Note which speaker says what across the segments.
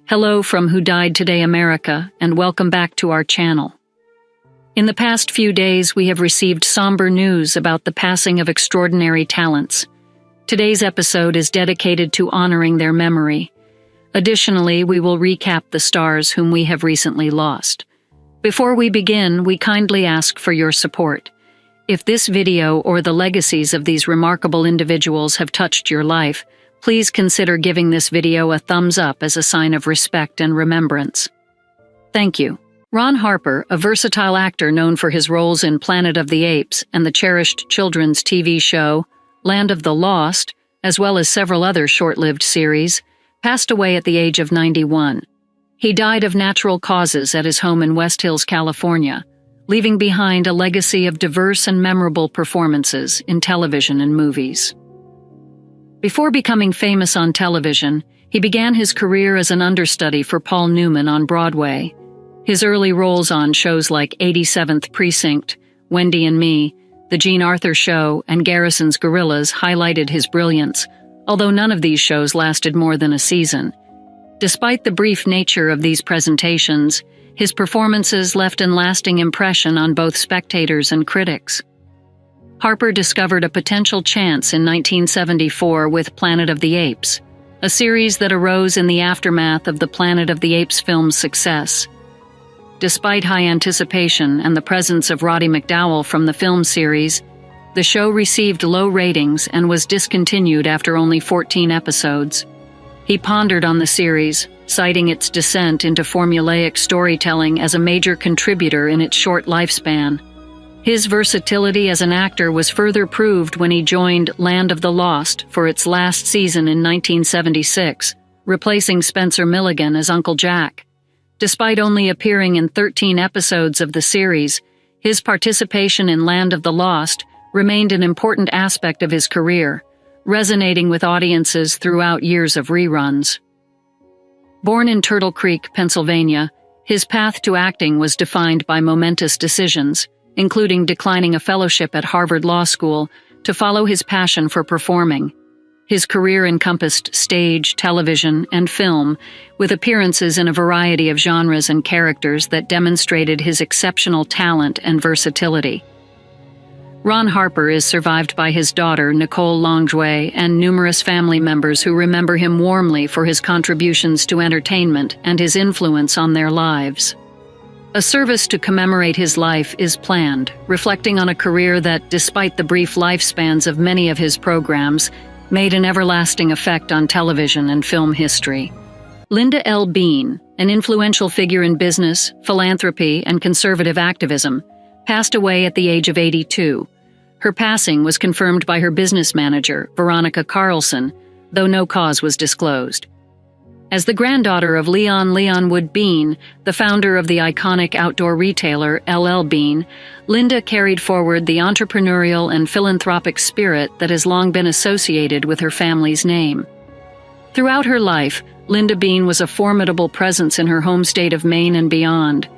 Speaker 1: Hello from Who Died Today America, and welcome back to our channel. In the past few days, we have received somber news about the passing of extraordinary talents. Today's episode is dedicated to honoring their memory. Additionally, we will recap the stars whom we have recently lost. Before we begin, we kindly ask for your support. If this video or the legacies of these remarkable individuals have touched your life, please consider giving this video a thumbs up as a sign of respect and remembrance. Thank you. Ron Harper, a versatile actor known for his roles in Planet of the Apes and the cherished children's TV show Land of the Lost, as well as several other short-lived series, passed away at the age of 91. He died of natural causes at his home in West Hills, California, leaving behind a legacy of diverse and memorable performances in television and movies. Before becoming famous on television, he began his career as an understudy for Paul Newman on Broadway. His early roles on shows like 87th Precinct, Wendy and Me, The Jean Arthur Show, and Garrison's Gorillas highlighted his brilliance, although none of these shows lasted more than a season. Despite the brief nature of these presentations, his performances left a lasting impression on both spectators and critics. Harper discovered a potential chance in 1974 with Planet of the Apes, a series that arose in the aftermath of the Planet of the Apes film's success. Despite high anticipation and the presence of Roddy McDowall from the film series, the show received low ratings and was discontinued after only 14 episodes. He pondered on the series, citing its descent into formulaic storytelling as a major contributor in its short lifespan. His versatility as an actor was further proved when he joined Land of the Lost for its last season in 1976, replacing Spencer Milligan as Uncle Jack. Despite only appearing in 13 episodes of the series, his participation in Land of the Lost remained an important aspect of his career, resonating with audiences throughout years of reruns. Born in Turtle Creek, Pennsylvania, his path to acting was defined by momentous decisions, including declining a fellowship at Harvard Law School to follow his passion for performing. His career encompassed stage, television, and film, with appearances in a variety of genres and characters that demonstrated his exceptional talent and versatility. Ron Harper is survived by his daughter, Nicole Longjuey, and numerous family members who remember him warmly for his contributions to entertainment and his influence on their lives. A service to commemorate his life is planned, reflecting on a career that, despite the brief lifespans of many of his programs, made an everlasting effect on television and film history. Linda L. Bean, an influential figure in business, philanthropy, and conservative activism, passed away at the age of 82. Her passing was confirmed by her business manager, Veronica Carlson, though no cause was disclosed. As the granddaughter of Leon Wood Bean, the founder of the iconic outdoor retailer LL Bean, Linda carried forward the entrepreneurial and philanthropic spirit that has long been associated with her family's name. Throughout her life, Linda Bean was a formidable presence in her home state of Maine and beyond.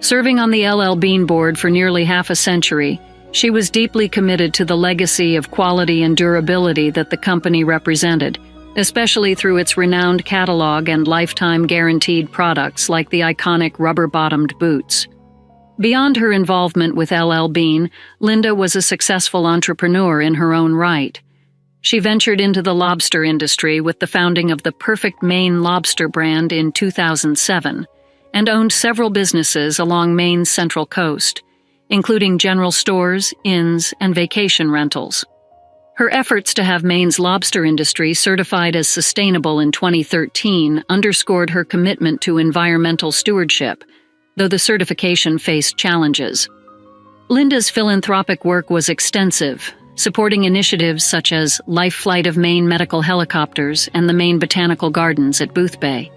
Speaker 1: Serving on the LL Bean board for nearly half a century, she was deeply committed to the legacy of quality and durability that the company represented, especially through its renowned catalog and lifetime guaranteed products like the iconic rubber-bottomed boots. Beyond her involvement with LL Bean, Linda was a successful entrepreneur in her own right. She ventured into the lobster industry with the founding of the Perfect Maine Lobster brand in 2007, and owned several businesses along Maine's Central Coast, including general stores, inns, and vacation rentals. Her efforts to have Maine's lobster industry certified as sustainable in 2013 underscored her commitment to environmental stewardship, though the certification faced challenges. Linda's philanthropic work was extensive, supporting initiatives such as Life Flight of Maine Medical Helicopters and the Maine Botanical Gardens at Boothbay.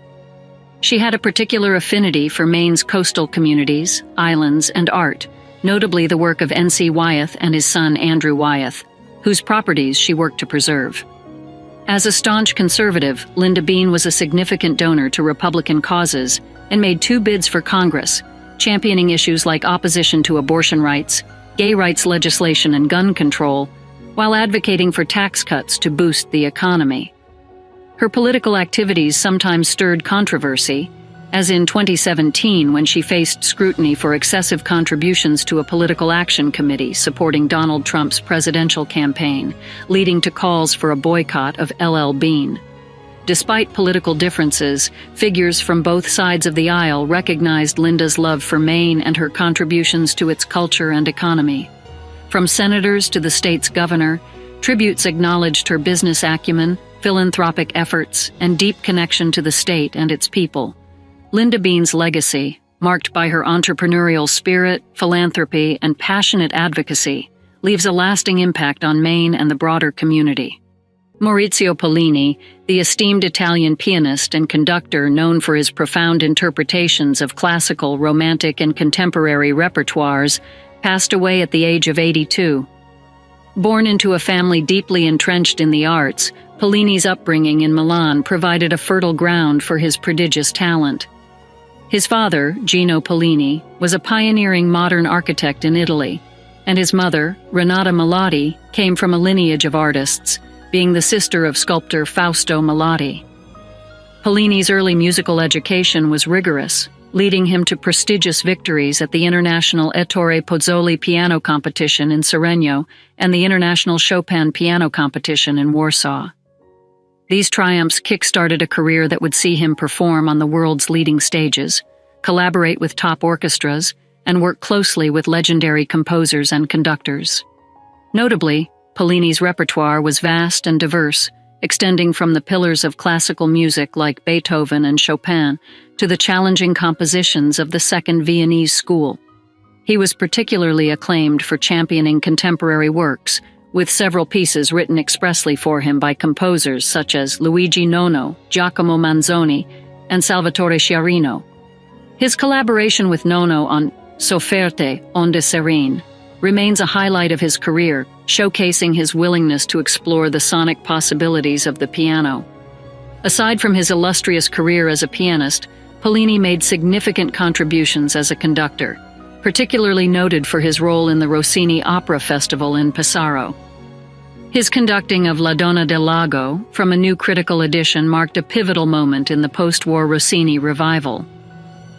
Speaker 1: She had a particular affinity for Maine's coastal communities, islands, and art, notably the work of N.C. Wyeth and his son Andrew Wyeth, whose properties she worked to preserve. As a staunch conservative, Linda Bean was a significant donor to Republican causes and made 2 bids for Congress, championing issues like opposition to abortion rights, gay rights legislation, and gun control, while advocating for tax cuts to boost the economy. Her political activities sometimes stirred controversy, as in 2017 when she faced scrutiny for excessive contributions to a political action committee supporting Donald Trump's presidential campaign, leading to calls for a boycott of LL Bean. Despite political differences, figures from both sides of the aisle recognized Linda's love for Maine and her contributions to its culture and economy. From senators to the state's governor, tributes acknowledged her business acumen, philanthropic efforts, and deep connection to the state and its people. Linda Bean's legacy, marked by her entrepreneurial spirit, philanthropy, and passionate advocacy, leaves a lasting impact on Maine and the broader community. Maurizio Pollini, the esteemed Italian pianist and conductor known for his profound interpretations of classical, romantic, and contemporary repertoires, passed away at the age of 82. Born into a family deeply entrenched in the arts, Pollini's upbringing in Milan provided a fertile ground for his prodigious talent. His father, Gino Pollini, was a pioneering modern architect in Italy, and his mother, Renata Malati, came from a lineage of artists, being the sister of sculptor Fausto Malati. Pollini's early musical education was rigorous, leading him to prestigious victories at the International Ettore Pozzoli Piano Competition in Seregno and the International Chopin Piano Competition in Warsaw. These triumphs kick-started a career that would see him perform on the world's leading stages, collaborate with top orchestras, and work closely with legendary composers and conductors. Notably, Pollini's repertoire was vast and diverse, extending from the pillars of classical music like Beethoven and Chopin to the challenging compositions of the Second Viennese School. He was particularly acclaimed for championing contemporary works, with several pieces written expressly for him by composers such as Luigi Nono, Giacomo Manzoni, and Salvatore Sciarrino. His collaboration with Nono on Sofferte, onde serene remains a highlight of his career, showcasing his willingness to explore the sonic possibilities of the piano. Aside from his illustrious career as a pianist, Pollini made significant contributions as a conductor, particularly noted for his role in the Rossini Opera Festival in Pesaro. His conducting of La Donna del Lago, from a new critical edition, marked a pivotal moment in the post-war Rossini revival.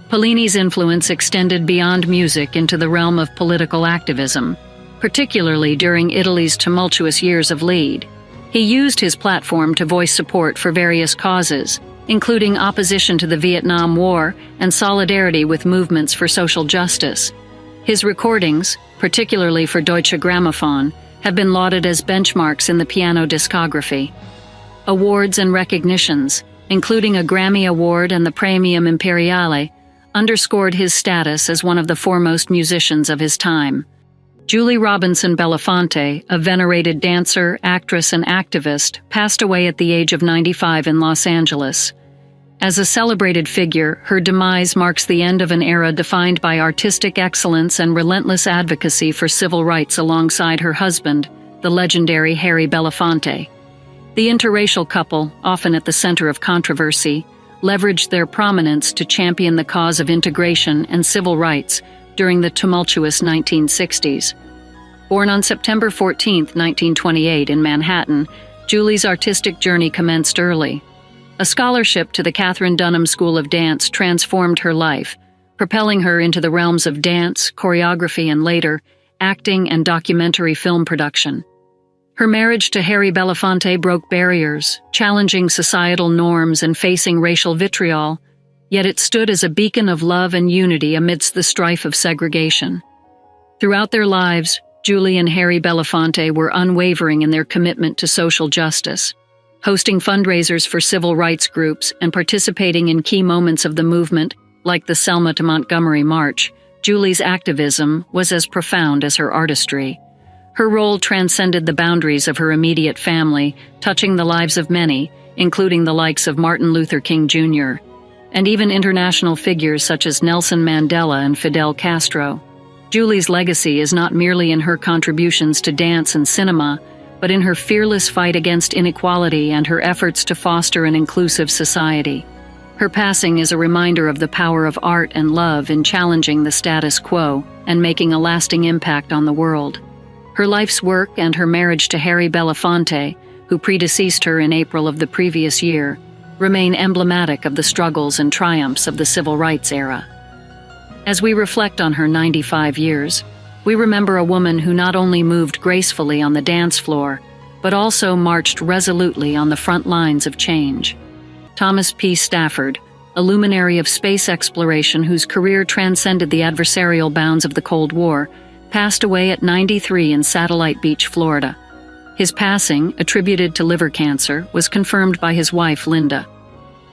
Speaker 1: Pollini's influence extended beyond music into the realm of political activism, particularly during Italy's tumultuous years of lead. He used his platform to voice support for various causes, including opposition to the Vietnam War and solidarity with movements for social justice. His recordings, particularly for Deutsche Grammophon, have been lauded as benchmarks in the piano discography. Awards and recognitions, including a Grammy Award and the Premium Imperiale, underscored his status as one of the foremost musicians of his time. Julie Robinson Belafonte, a venerated dancer, actress, and activist, passed away at the age of 95 in Los Angeles. As a celebrated figure, her demise marks the end of an era defined by artistic excellence and relentless advocacy for civil rights alongside her husband, the legendary Harry Belafonte. The interracial couple, often at the center of controversy, leveraged their prominence to champion the cause of integration and civil rights during the tumultuous 1960s. Born on September 14, 1928 in Manhattan, Julie's artistic journey commenced early. A scholarship to the Katherine Dunham School of Dance transformed her life, propelling her into the realms of dance, choreography, and later, acting and documentary film production. Her marriage to Harry Belafonte broke barriers, challenging societal norms and facing racial vitriol, yet it stood as a beacon of love and unity amidst the strife of segregation. Throughout their lives, Julie and Harry Belafonte were unwavering in their commitment to social justice, hosting fundraisers for civil rights groups and participating in key moments of the movement, like the Selma to Montgomery March. Julie's activism was as profound as her artistry. Her role transcended the boundaries of her immediate family, touching the lives of many, including the likes of Martin Luther King Jr., and even international figures such as Nelson Mandela and Fidel Castro. Julie's legacy is not merely in her contributions to dance and cinema, but in her fearless fight against inequality and her efforts to foster an inclusive society. Her passing is a reminder of the power of art and love in challenging the status quo and making a lasting impact on the world. Her life's work and her marriage to Harry Belafonte who predeceased her in April of the previous year, remain emblematic of the struggles and triumphs of the civil rights era. As we reflect on her 95 years, we remember a woman who not only moved gracefully on the dance floor, but also marched resolutely on the front lines of change. Thomas P. Stafford, a luminary of space exploration whose career transcended the adversarial bounds of the Cold War, passed away at 93 in Satellite Beach, Florida. His passing, attributed to liver cancer, was confirmed by his wife, Linda.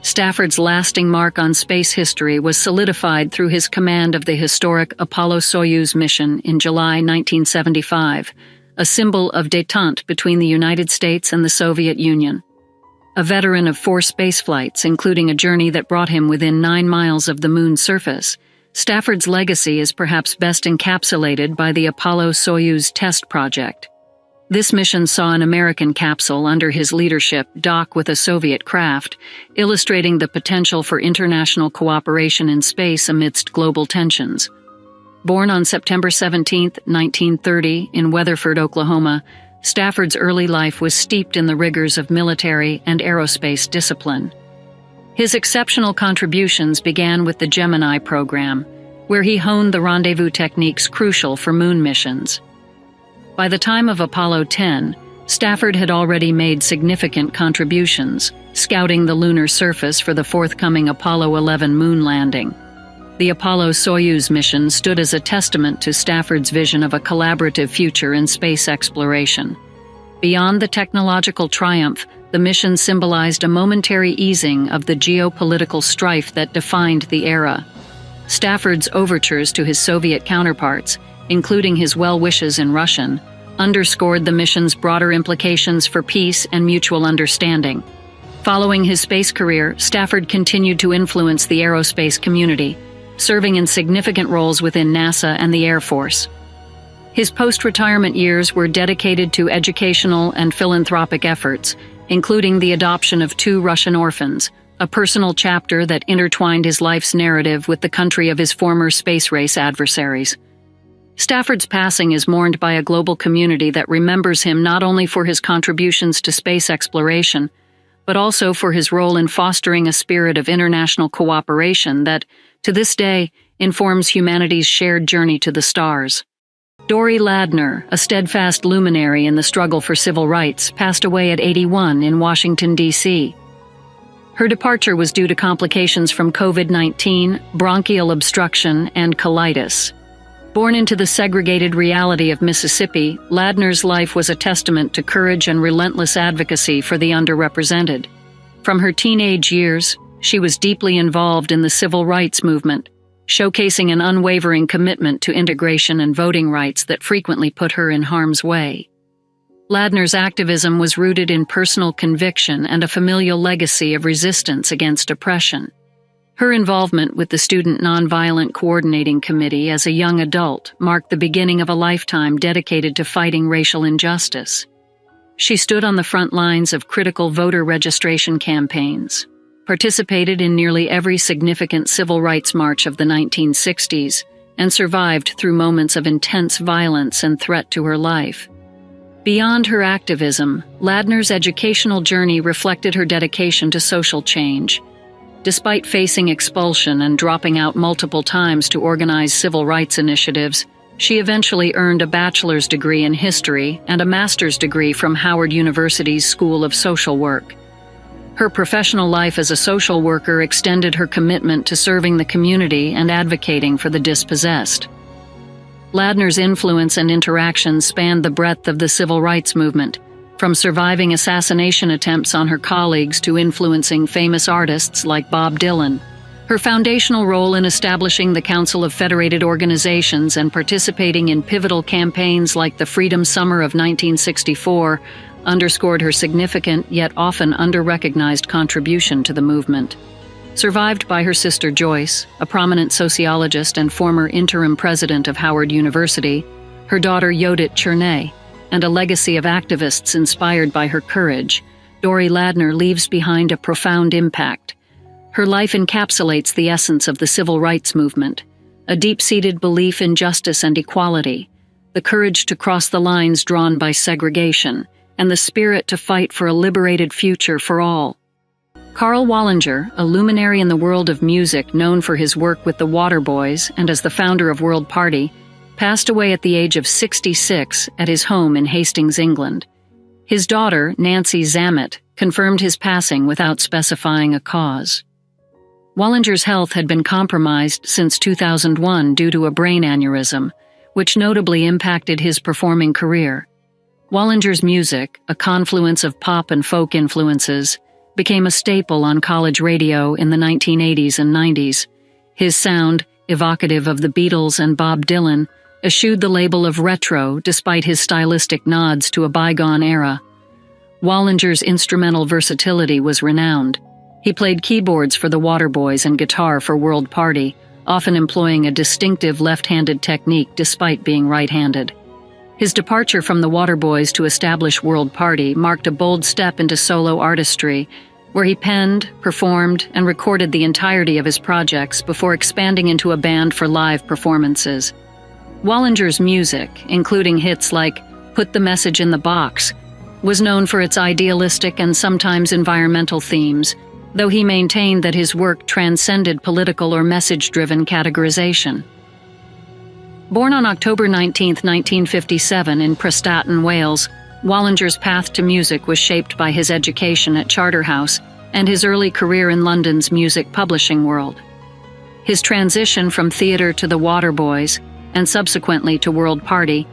Speaker 1: Stafford's lasting mark on space history was solidified through his command of the historic Apollo-Soyuz mission in July 1975, a symbol of détente between the United States and the Soviet Union. A veteran of 4 spaceflights, including a journey that brought him within 9 miles of the moon's surface, Stafford's legacy is perhaps best encapsulated by the Apollo-Soyuz test project. This mission saw an American capsule under his leadership dock with a Soviet craft, illustrating the potential for international cooperation in space amidst global tensions. Born on September 17, 1930, in Weatherford, Oklahoma, Stafford's early life was steeped in the rigors of military and aerospace discipline. His exceptional contributions began with the Gemini program, where he honed the rendezvous techniques crucial for moon missions. By the time of Apollo 10, Stafford had already made significant contributions, scouting the lunar surface for the forthcoming Apollo 11 moon landing. The Apollo-Soyuz mission stood as a testament to Stafford's vision of a collaborative future in space exploration. Beyond the technological triumph, the mission symbolized a momentary easing of the geopolitical strife that defined the era. Stafford's overtures to his Soviet counterparts, including his well wishes in Russian, underscored the mission's broader implications for peace and mutual understanding. Following his space career, Stafford continued to influence the aerospace community, serving in significant roles within NASA and the Air Force. His post-retirement years were dedicated to educational and philanthropic efforts, including the adoption of 2 Russian orphans, a personal chapter that intertwined his life's narrative with the country of his former space race adversaries. Stafford's passing is mourned by a global community that remembers him not only for his contributions to space exploration, but also for his role in fostering a spirit of international cooperation that, to this day, informs humanity's shared journey to the stars. Dory Ladner, a steadfast luminary in the struggle for civil rights, passed away at 81 in Washington, D.C. Her departure was due to complications from COVID-19, bronchial obstruction, and colitis. Born into the segregated reality of Mississippi, Ladner's life was a testament to courage and relentless advocacy for the underrepresented. From her teenage years, she was deeply involved in the civil rights movement, showcasing an unwavering commitment to integration and voting rights that frequently put her in harm's way. Ladner's activism was rooted in personal conviction and a familial legacy of resistance against oppression. Her involvement with the Student Nonviolent Coordinating Committee as a young adult marked the beginning of a lifetime dedicated to fighting racial injustice. She stood on the front lines of critical voter registration campaigns, participated in nearly every significant civil rights march of the 1960s, and survived through moments of intense violence and threat to her life. Beyond her activism, Ladner's educational journey reflected her dedication to social change. Despite facing expulsion and dropping out multiple times to organize civil rights initiatives, she eventually earned a bachelor's degree in history and a master's degree from Howard University's School of Social Work. Her professional life as a social worker extended her commitment to serving the community and advocating for the dispossessed. Ladner's influence and interactions spanned the breadth of the civil rights movement, from surviving assassination attempts on her colleagues to influencing famous artists like Bob Dylan. Her foundational role in establishing the Council of Federated Organizations and participating in pivotal campaigns like the Freedom Summer of 1964 underscored her significant yet often under-recognized contribution to the movement. Survived by her sister Joyce, a prominent sociologist and former interim president of Howard University, her daughter Yodit Chernay, and a legacy of activists inspired by her courage, Dory Ladner leaves behind a profound impact. Her life encapsulates the essence of the civil rights movement, a deep-seated belief in justice and equality, the courage to cross the lines drawn by segregation, and the spirit to fight for a liberated future for all. Karl Wallinger, a luminary in the world of music known for his work with the Waterboys and as the founder of World Party, passed away at the age of 66 at his home in Hastings, England. His daughter, Nancy Zammit, confirmed his passing without specifying a cause. Wallinger's health had been compromised since 2001 due to a brain aneurysm, which notably impacted his performing career. Wallinger's music, a confluence of pop and folk influences, became a staple on college radio in the 1980s and 90s. His sound, evocative of the Beatles and Bob Dylan, eschewed the label of retro despite his stylistic nods to a bygone era. Wallinger's instrumental versatility was renowned. He played keyboards for the Waterboys and guitar for World Party, often employing a distinctive left-handed technique despite being right-handed. His departure from the Waterboys to establish World Party marked a bold step into solo artistry, where he penned, performed, and recorded the entirety of his projects before expanding into a band for live performances. Wallinger's music, including hits like Put the Message in the Box, was known for its idealistic and sometimes environmental themes, though he maintained that his work transcended political or message-driven categorization. Born on October 19, 1957 in Prestatyn, Wales, Wallinger's path to music was shaped by his education at Charterhouse and his early career in London's music publishing world. His transition from theatre to the Waterboys, and subsequently to World Party,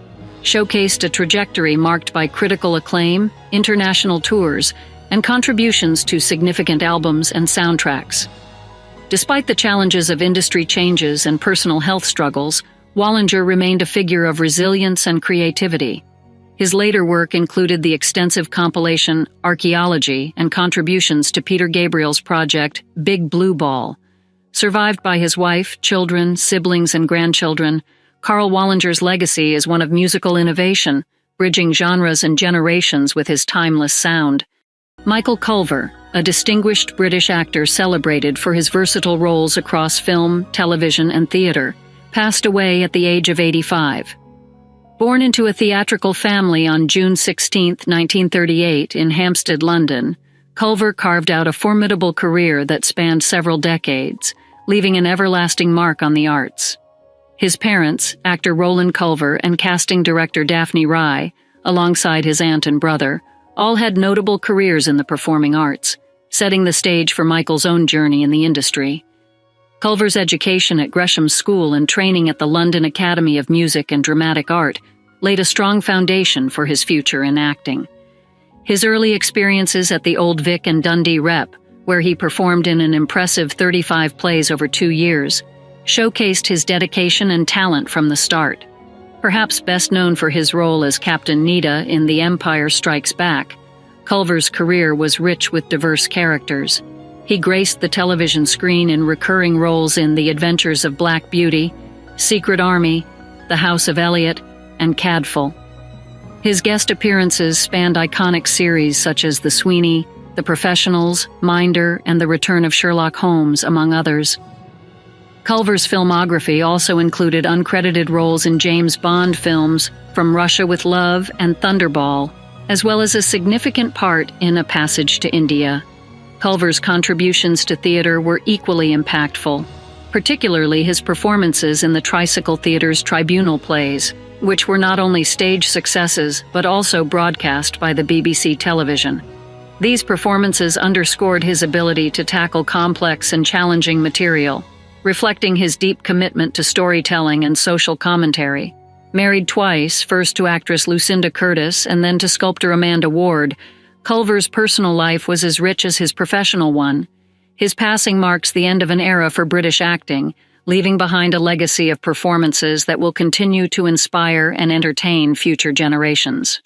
Speaker 1: showcased a trajectory marked by critical acclaim, international tours, and contributions to significant albums and soundtracks. Despite the challenges of industry changes and personal health struggles, Wallinger remained a figure of resilience and creativity. His later work included the extensive compilation Archaeology and contributions to Peter Gabriel's project Big Blue Ball. Survived by his wife, children, siblings, and grandchildren, Karl Wallinger's legacy is one of musical innovation, bridging genres and generations with his timeless sound. Michael Culver, a distinguished British actor celebrated for his versatile roles across film, television, and theatre, passed away at the age of 85. Born into a theatrical family on June 16, 1938, in Hampstead, London, Culver carved out a formidable career that spanned several decades, leaving an everlasting mark on the arts. His parents, actor Roland Culver and casting director Daphne Rye, alongside his aunt and brother, all had notable careers in the performing arts, setting the stage for Michael's own journey in the industry. Culver's education at Gresham School and training at the London Academy of Music and Dramatic Art laid a strong foundation for his future in acting. His early experiences at the Old Vic and Dundee Rep, where he performed in an impressive 35 plays over 2 years, showcased his dedication and talent from the start. Perhaps best known for his role as Captain Nita in The Empire Strikes Back, Culver's career was rich with diverse characters. He graced the television screen in recurring roles in The Adventures of Black Beauty, Secret Army, The House of Eliot, and Cadful. His guest appearances spanned iconic series such as The Sweeney, The Professionals, Minder, and The Return of Sherlock Holmes, among others. Culver's filmography also included uncredited roles in James Bond films From Russia with Love and Thunderball, as well as a significant part in A Passage to India. Culver's contributions to theater were equally impactful, particularly his performances in the Tricycle Theatre's Tribunal plays, which were not only stage successes but also broadcast by the BBC television. These performances underscored his ability to tackle complex and challenging material, reflecting his deep commitment to storytelling and social commentary. Married twice, first to actress Lucinda Curtis and then to sculptor Amanda Ward, Culver's personal life was as rich as his professional one. His passing marks the end of an era for British acting, leaving behind a legacy of performances that will continue to inspire and entertain future generations.